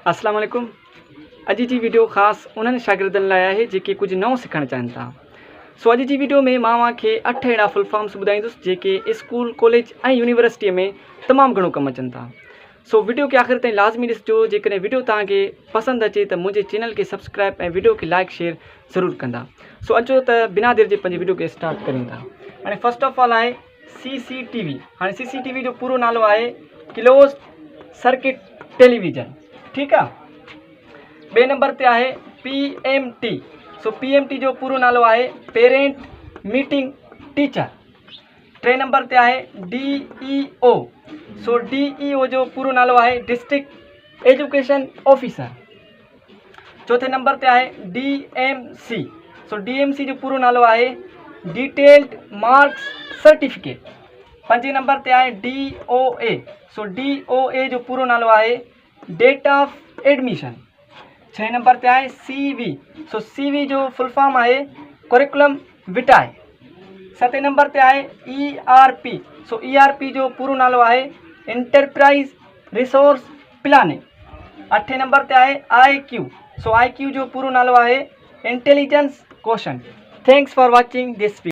अस्सलाम वालेकुम। अॼु जी वीडियो ख़ासि उन्हनि शागिर्दनि लाइ आहे जेके कुझु नओं सिखणु चाहिनि था। अॼु जी वीडियो में मां खे 8 अहिड़ा फुल फॉर्म्स ॿुधाईंदुसि जेके स्कूल, कॉलेज ऐं यूनिवर्सिटीअ में तमामु घणो कमु अचनि था। वीडियो खे आख़िर ताईं लाज़मी ॾिसिजो। जेकॾहिं वीडियो तव्हांखे पसंदि अचे त मुंहिंजे चैनल खे सब्सक्राइब ऐं वीडियो खे लाइक शेयर ज़रूरु कंदा। अचो त बिना देरि जे पंहिंजी वीडियो खे स्टार्ट कयूं था। हाणे फस्ट ऑफ ऑल आहे CCTV। हाणे CCTV जो पूरो नालो आहे क्लोज़ सर्किट टेलीविज़न, ठीकु आहे। बे नंबर ते आहे PMT। PMT जो पूरो नालो आहे पेरेंट मीटिंग टीचर। टे नंबर ते आहे DEO। DEO जो पूरो नालो आहे डिस्ट्रिक्ट एजुकेशन ऑफिसर। चौथे नंबर ते आहे DMC। DMC जो पूरो नालो आहे डिटेल्ड मार्क्स सर्टिफिकेट। पंजे नंबर ते आहे DOA। DOA जो पूरो नालो आहे डेट ऑफ एडमिशन। 6 नंबर ते आहे CV। CV जो फुल फॉर्म आहे करिकुलम विटाए। 7 नंबर ते आहे ERP। ERP जो पूरो नालो आहे एंटरप्राइज रिसोर्स प्लानिंग। 8 नंबर ते आहे IQ। IQ जो पूरो नालो आहे intelligence question. Thanks for watching this video.